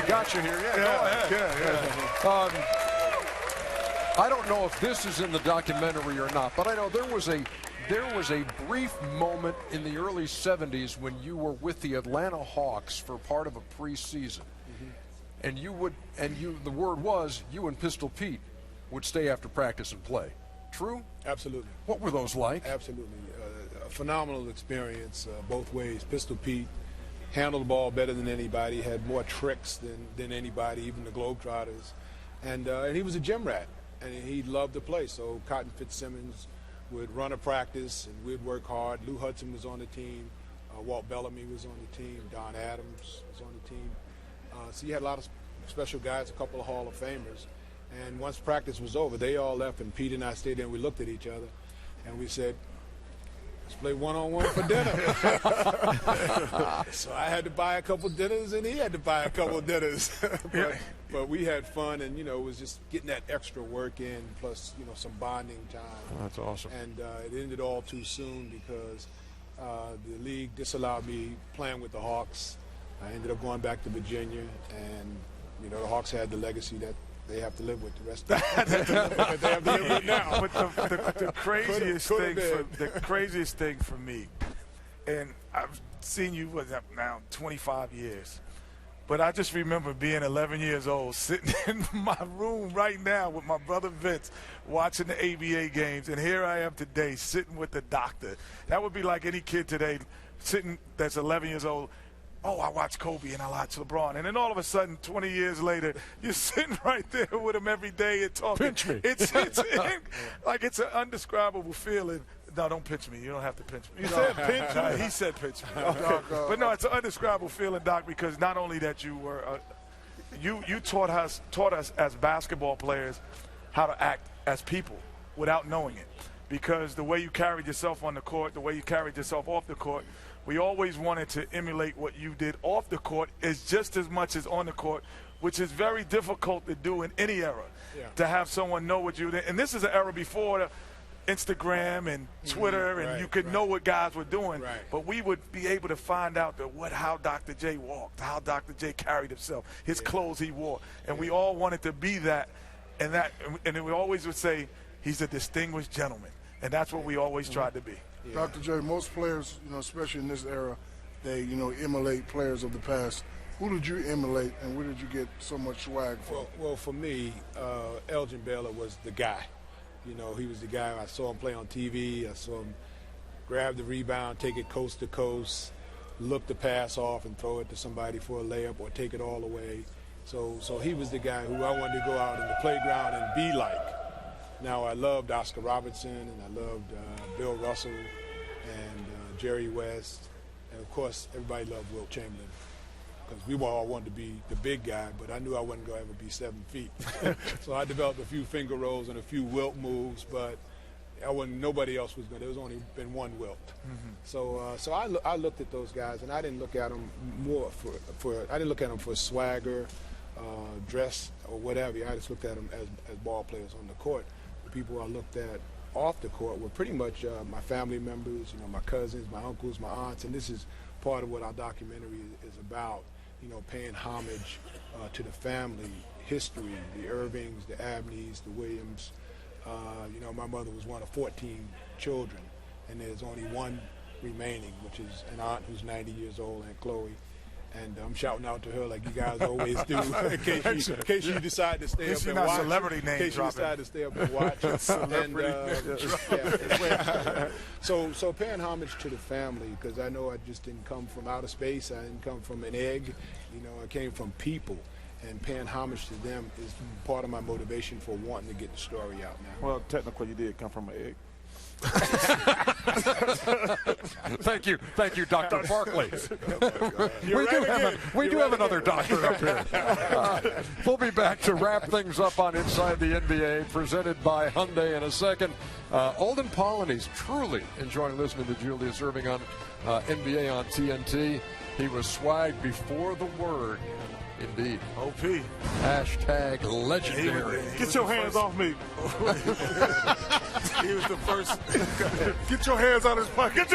got you here. Yeah, go ahead. I don't know if this is in the documentary or not, but I know there was a brief moment in the early 70s when you were with the Atlanta Hawks for part of a preseason. And the word was you and Pistol Pete would stay after practice and play. True? Absolutely. What were those like? Absolutely. A phenomenal experience both ways. Pistol Pete handled the ball better than anybody, had more tricks than anybody, even the Globetrotters. And he was a gym rat, and he loved to play. So Cotton Fitzsimmons would run a practice, and we'd work hard. Lou Hudson was on the team. Walt Bellamy was on the team. Don Adams was on the team. So you had a lot of special guys, a couple of Hall of Famers. And once practice was over, they all left, and Pete and I stayed there, and we looked at each other, and we said, let's play one-on-one for dinner. So I had to buy a couple dinners, and he had to buy a couple dinners. But we had fun, and, it was just getting that extra work in, plus, some bonding time. Oh, that's awesome. And it ended all too soon because the league disallowed me playing with the Hawks. I ended up going back to Virginia, and, the Hawks had the legacy that they have to live with the rest of the they have to live with now. But the craziest thing for me, and I've seen you now 25 years, but I just remember being 11 years old, sitting in my room right now with my brother Vince, watching the ABA games, and here I am today sitting with the doctor. That would be like any kid today sitting that's 11 years old. Oh, I watch Kobe and I watch LeBron. And then all of a sudden, 20 years later, you're sitting right there with him every day and talking. Pinch me. It's like it's an undescribable feeling. No, don't pinch me. You don't have to pinch me. He said pinch me. He said pinch me. But no, it's an undescribable feeling, Doc, because not only that you were you taught us as basketball players how to act as people without knowing it. Because the way you carried yourself on the court, the way you carried yourself off the court, we always wanted to emulate what you did off the court is just as much as on the court, which is very difficult to do in any era, to have someone know what you did. And this is an era before Instagram and Twitter, and you could know what guys were doing. But we would be able to find out how Dr. J walked, how Dr. J carried himself, his clothes he wore. And we all wanted to be that. And we always would say, he's a distinguished gentleman. And that's what we always tried to be. Dr. J, most players, especially in this era, they, emulate players of the past. Who did you emulate, and where did you get so much swag from? Well, for me, Elgin Baylor was the guy. He was the guy. I saw him play on TV. I saw him grab the rebound, take it coast to coast, look the pass off and throw it to somebody for a layup or take it all away. So he was the guy who I wanted to go out in the playground and be like. Now, I loved Oscar Robertson, and I loved Bill Russell and Jerry West. And, of course, everybody loved Wilt Chamberlain because we all wanted to be the big guy, but I knew I wasn't going to ever be 7 feet. So I developed a few finger rolls and a few Wilt moves, but nobody else was going to. There was only been one Wilt. So I looked at those guys, and I didn't look at them more I didn't look at them for swagger, dress, or whatever. I just looked at them as ball players on the court. People I looked at off the court were pretty much my family members, my cousins, my uncles, my aunts, and this is part of what our documentary is about, paying homage to the family history, the Ervings, the Abneys, the Williams. My mother was one of 14 children, and there's only one remaining, which is an aunt who's 90 years old, Aunt Chloe. And I'm shouting out to her like you guys always do, in case you decide to stay up and watch. Celebrity name in case you decide to stay up and watch. So paying homage to the family, because I know I just didn't come from outer space. I didn't come from an egg. I came from people. And paying homage to them is part of my motivation for wanting to get the story out now. Well, technically, you did come from an egg. Thank you, Dr. Barkley. We do have another doctor up here. We'll be back to wrap things up on Inside the NBA, presented by Hyundai in a second. Olden Polynice truly enjoying listening to Julius Erving on NBA on TNT. He was swagged before the word. Indeed. OP. Hashtag legendary. Get your hands off me. He was the first. Get your hands out of his pocket.